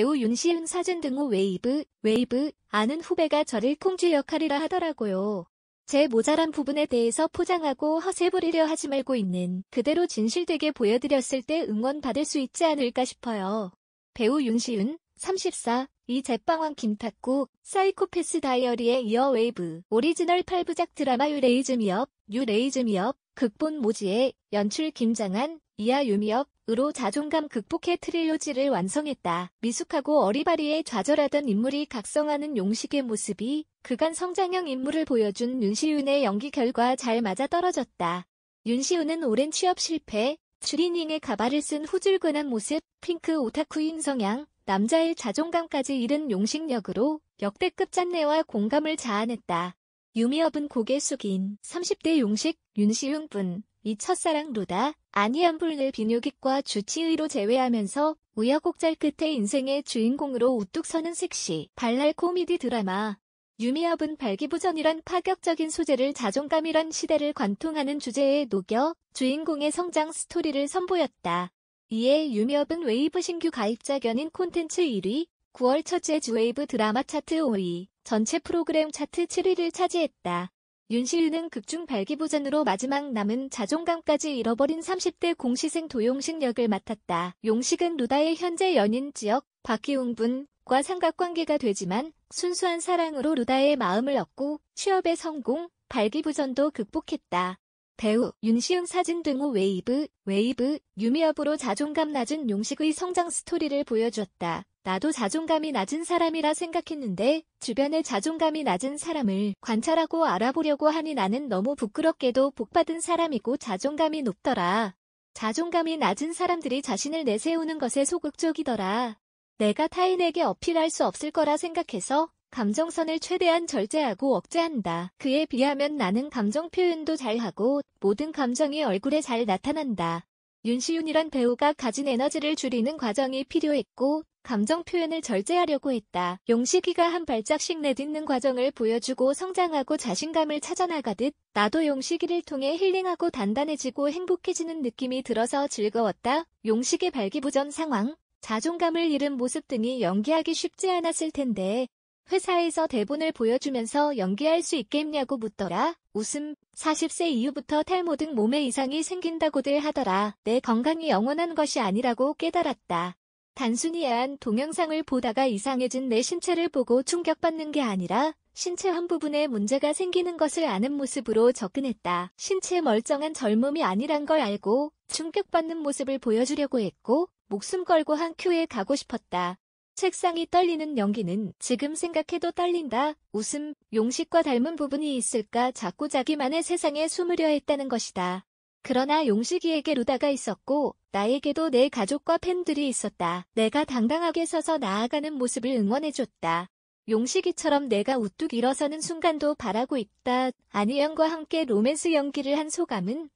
배우 윤시윤 사진 등호 웨이브, 아는 후배가 저를 콩쥐 역할이라 하더라고요. 제 모자란 부분에 대해서 포장하고 허세 부리려 하지 말고 있는 그대로 진실되게 보여드렸을 때 응원받을 수 있지 않을까 싶어요. 배우 윤시윤, 34, 이 제빵왕 김탁구, 사이코패스 다이어리에 이어 웨이브, 오리지널 8부작 드라마 유레이즈미업, 극본 모지에, 연출 김장한, 이하 유미업으로 자존감 극복해 트릴로지를 완성했다. 미숙하고 어리바리에 좌절하던 인물이 각성하는 용식의 모습이 그간 성장형 인물을 보여준 윤시윤의 연기 결과 잘 맞아떨어졌다. 윤시윤은 오랜 취업 실패, 추리닝에 가발을 쓴 후줄근한 모습, 핑크 오타쿠인 성향, 남자의 자존감까지 잃은 용식 역으로 역대급 짠내와 공감을 자아냈다. 유미업은 고개 숙인 30대 용식, 윤시윤 이 첫사랑 루다, 아니안불늘 비뇨기과 주치의로 재회하면서 우여곡절 끝에 인생의 주인공으로 우뚝 서는 섹시, 발랄 코미디 드라마. 유미업은 발기부전이란 파격적인 소재를 자존감이란 시대를 관통하는 주제에 녹여 주인공의 성장 스토리를 선보였다. 이에 유미업은 웨이브 신규 가입자 견인 콘텐츠 1위, 9월 첫째 주 웨이브 드라마 차트 5위, 전체 프로그램 차트 7위를 차지했다. 윤시윤은 극중 발기부전으로 마지막 남은 자존감까지 잃어버린 30대 공시생 도용식 역을 맡았다. 용식은 루다의 현재 연인 지역 박기웅 분과 삼각관계가 되지만 순수한 사랑으로 루다의 마음을 얻고 취업에 성공, 발기부전도 극복했다. 배우 윤시윤 사진 등호 웨이브, 유미업으로 자존감 낮은 용식의 성장 스토리를 보여주었다. 나도 자존감이 낮은 사람이라 생각했는데 주변에 자존감이 낮은 사람을 관찰하고 알아보려고 하니 나는 너무 부끄럽게도 복받은 사람이고 자존감이 높더라. 자존감이 낮은 사람들이 자신을 내세우는 것에 소극적이더라. 내가 타인에게 어필할 수 없을 거라 생각해서 감정선을 최대한 절제하고 억제한다. 그에 비하면 나는 감정 표현도 잘하고 모든 감정이 얼굴에 잘 나타난다. 윤시윤이란 배우가 가진 에너지를 줄이는 과정이 필요했고 감정 표현을 절제하려고 했다. 용식이가 한 발짝씩 내딛는 과정을 보여주고 성장하고 자신감을 찾아나가듯 나도 용식이를 통해 힐링하고 단단해지고 행복해지는 느낌이 들어서 즐거웠다. 용식의 발기부전 상황, 자존감을 잃은 모습 등이 연기하기 쉽지 않았을 텐데 회사에서 대본을 보여주면서 연기할 수 있겠냐고 묻더라. 웃음, 40세 이후부터 탈모 등 몸에 이상이 생긴다고들 하더라. 내 건강이 영원한 것이 아니라고 깨달았다. 단순히 야한 동영상을 보다가 이상해진 내 신체를 보고 충격받는 게 아니라 신체 한 부분에 문제가 생기는 것을 아는 모습으로 접근했다. 신체 멀쩡한 젊음이 아니란 걸 알고 충격받는 모습을 보여주려고 했고 목숨 걸고 한 큐에 가고 싶었다. 책상이 떨리는 연기는 지금 생각해도 떨린다. 웃음, 용식과 닮은 부분이 있을까 자꾸 자기만의 세상에 숨으려 했다는 것이다. 그러나 용식이에게 루다가 있었고 나에게도 내 가족과 팬들이 있었다. 내가 당당하게 서서 나아가는 모습을 응원해줬다. 용식이처럼 내가 우뚝 일어서는 순간도 바라고 있다. 안희연과 함께 로맨스 연기를 한 소감은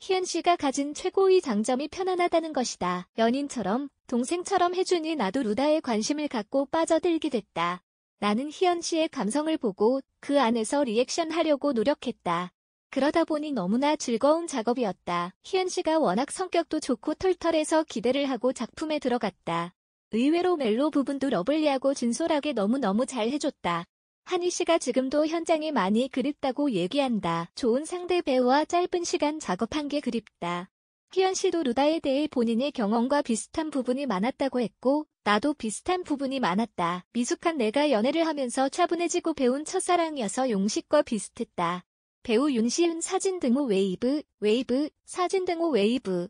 희연 씨가 가진 최고의 장점이 편안하다는 것이다. 연인처럼, 동생처럼 해주니 나도 루다에 관심을 갖고 빠져들게 됐다. 나는 희연 씨의 감성을 보고 그 안에서 리액션 하려고 노력했다. 그러다 보니 너무나 즐거운 작업이었다. 희연 씨가 워낙 성격도 좋고 털털해서 기대를 하고 작품에 들어갔다. 의외로 멜로 부분도 러블리하고 진솔하게 너무너무 잘 해줬다. 한희 씨가 지금도 현장이 많이 그립다고 얘기한다. 좋은 상대 배우와 짧은 시간 작업한 게 그립다. 희연 씨도 루다에 대해 본인의 경험과 비슷한 부분이 많았다고 했고 나도 비슷한 부분이 많았다. 미숙한 내가 연애를 하면서 차분해지고 배운 첫사랑이어서 용식과 비슷했다. 배우 윤시윤 사진 등호 웨이브, 사진 등호 웨이브,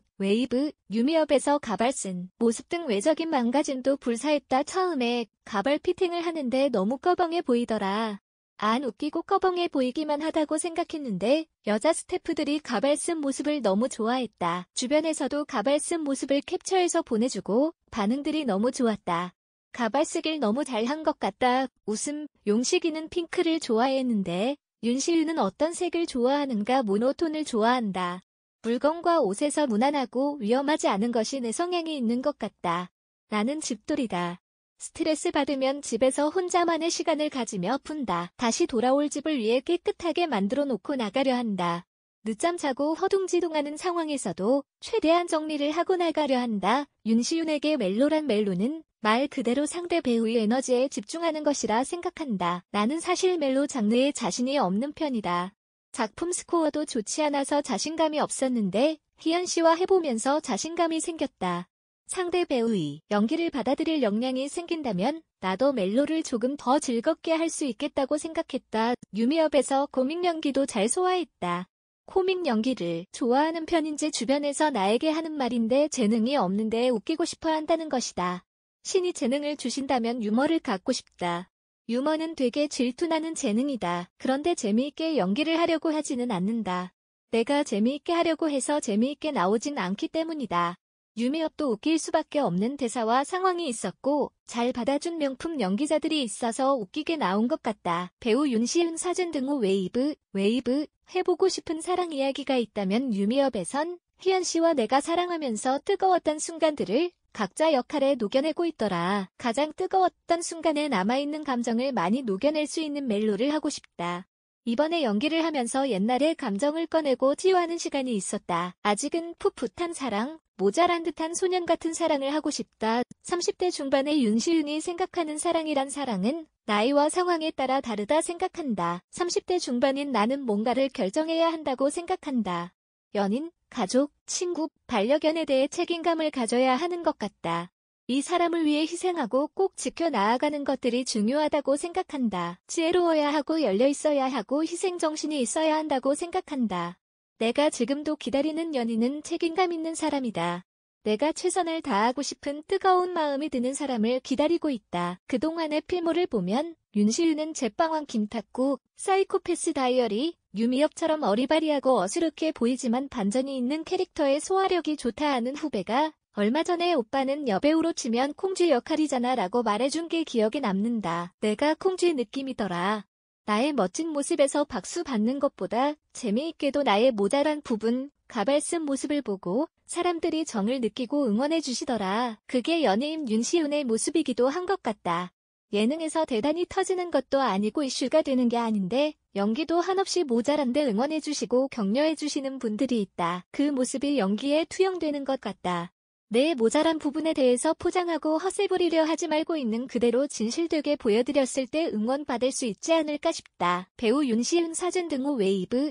유미업에서 가발 쓴 모습 등 외적인 망가짐도 불사했다. 처음에 가발 피팅을 하는데 너무 꺼벙해 보이더라. 안 웃기고 꺼벙해 보이기만 하다고 생각했는데 여자 스태프들이 가발 쓴 모습을 너무 좋아했다. 주변에서도 가발 쓴 모습을 캡처해서 보내주고 반응들이 너무 좋았다. 가발 쓰길 너무 잘한 것 같다. 웃음, 용식이는 핑크를 좋아했는데 윤시윤은 어떤 색을 좋아하는가 모노톤을 좋아한다. 물건과 옷에서 무난하고 위험하지 않은 것이 내 성향이 있는 것 같다. 나는 집돌이다. 스트레스 받으면 집에서 혼자만의 시간을 가지며 푼다. 다시 돌아올 집을 위해 깨끗하게 만들어 놓고 나가려 한다. 늦잠 자고 허둥지둥하는 상황에서도 최대한 정리를 하고 나가려 한다. 윤시윤에게 멜로란 멜로는 말 그대로 상대 배우의 에너지에 집중하는 것이라 생각한다. 나는 사실 멜로 장르에 자신이 없는 편이다. 작품 스코어도 좋지 않아서 자신감이 없었는데 희연 씨와 해보면서 자신감이 생겼다. 상대 배우의 연기를 받아들일 역량이 생긴다면 나도 멜로를 조금 더 즐겁게 할 수 있겠다고 생각했다. 유미업에서 코믹 연기도 잘 소화했다. 코믹 연기를 좋아하는 편인지 주변에서 나에게 하는 말인데 재능이 없는데 웃기고 싶어 한다는 것이다. 신이 재능을 주신다면 유머를 갖고 싶다. 유머는 되게 질투나는 재능이다. 그런데 재미있게 연기를 하려고 하지는 않는다. 내가 재미있게 하려고 해서 재미있게 나오진 않기 때문이다. 유미업도 웃길 수밖에 없는 대사와 상황이 있었고 잘 받아준 명품 연기자들이 있어서 웃기게 나온 것 같다. 배우 윤시윤 사진 등후 웨이브 해보고 싶은 사랑 이야기가 있다면 유미업에선 희연 씨와 내가 사랑하면서 뜨거웠던 순간들을 각자 역할에 녹여내고 있더라. 가장 뜨거웠던 순간에 남아있는 감정을 많이 녹여낼 수 있는 멜로를 하고 싶다. 이번에 연기를 하면서 옛날의 감정을 꺼내고 치유하는 시간이 있었다. 아직은 풋풋한 사랑, 모자란 듯한 소년 같은 사랑을 하고 싶다. 30대 중반의 윤시윤이 생각하는 사랑이란 사랑은 나이와 상황에 따라 다르다 생각한다. 30대 중반인 나는 뭔가를 결정해야 한다고 생각한다. 연인, 가족, 친구, 반려견에 대해 책임감을 가져야 하는 것 같다. 이 사람을 위해 희생하고 꼭 지켜나아가는 것들이 중요하다고 생각한다. 지혜로워야 하고 열려있어야 하고 희생정신이 있어야 한다고 생각한다. 내가 지금도 기다리는 연인은 책임감 있는 사람이다. 내가 최선을 다하고 싶은 뜨거운 마음이 드는 사람을 기다리고 있다. 그동안의 필모를 보면 윤시윤은 제빵왕 김탁구, 사이코패스 다이어리, 유미업처럼 어리바리하고 어수룩해 보이지만 반전이 있는 캐릭터의 소화력이 좋다 하는 후배가 얼마 전에 오빠는 여배우로 치면 콩쥐 역할이잖아 라고 말해준 게 기억에 남는다. 내가 콩쥐 느낌이더라. 나의 멋진 모습에서 박수 받는 것보다 재미있게도 나의 모자란 부분, 가발 쓴 모습을 보고 사람들이 정을 느끼고 응원해 주시더라. 그게 연예인 윤시윤의 모습이기도 한 것 같다. 예능에서 대단히 터지는 것도 아니고 이슈가 되는 게 아닌데 연기도 한없이 모자란데 응원해 주시고 격려해 주시는 분들이 있다. 그 모습이 연기에 투영되는 것 같다. 내 모자란 부분에 대해서 포장하고 헛을 부리려 하지 말고 있는 그대로 진실되게 보여드렸을 때 응원받을 수 있지 않을까 싶다. 배우 윤시윤 사진 등후 웨이브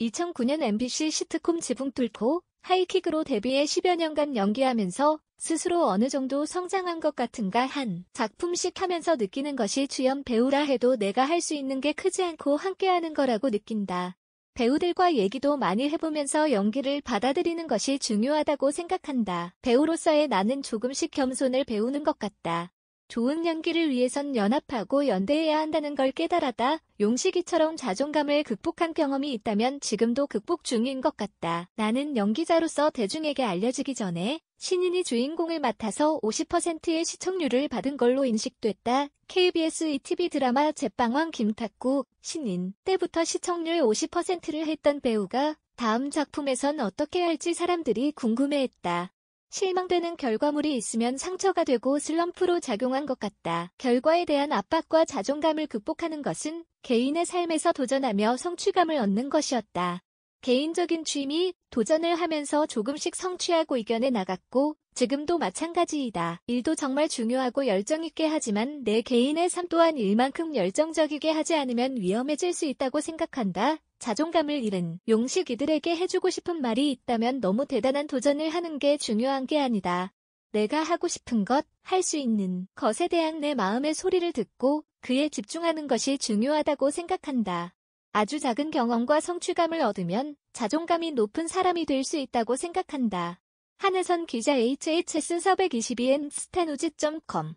2009년 MBC 시트콤 지붕 뚫고 하이킥으로 데뷔해 10여 년간 연기하면서 스스로 어느 정도 성장한 것 같은가 한 작품씩 하면서 느끼는 것이 주연 배우라 해도 내가 할 수 있는 게 크지 않고 함께하는 거라고 느낀다. 배우들과 얘기도 많이 해보면서 연기를 받아들이는 것이 중요하다고 생각한다. 배우로서의 나는 조금씩 겸손을 배우는 것 같다. 좋은 연기를 위해선 연합하고 연대해야 한다는 걸 깨달았다. 용식이처럼 자존감을 극복한 경험이 있다면 지금도 극복 중인 것 같다. 나는 연기자로서 대중에게 알려지기 전에 신인이 주인공을 맡아서 50%의 시청률을 받은 걸로 인식됐다. KBS ETV 드라마 제빵왕 김탁구 신인 때부터 시청률 50%를 했던 배우가 다음 작품에선 어떻게 할지 사람들이 궁금해했다. 실망되는 결과물이 있으면 상처가 되고 슬럼프로 작용한 것 같다. 결과에 대한 압박과 자존감을 극복하는 것은 개인의 삶에서 도전하며 성취감을 얻는 것이었다. 개인적인 취미, 도전을 하면서 조금씩 성취하고 이겨내 나갔고 지금도 마찬가지이다. 일도 정말 중요하고 열정있게 하지만 내 개인의 삶 또한 일만큼 열정적이게 하지 않으면 위험해질 수 있다고 생각한다. 자존감을 잃은 용식이들에게 해주고 싶은 말이 있다면 너무 대단한 도전을 하는 게 중요한 게 아니다. 내가 하고 싶은 것, 할 수 있는 것에 대한 내 마음의 소리를 듣고 그에 집중하는 것이 중요하다고 생각한다. 아주 작은 경험과 성취감을 얻으면 자존감이 높은 사람이 될 수 있다고 생각한다. 한혜선 기자 HHS 422N 스타뉴즈.com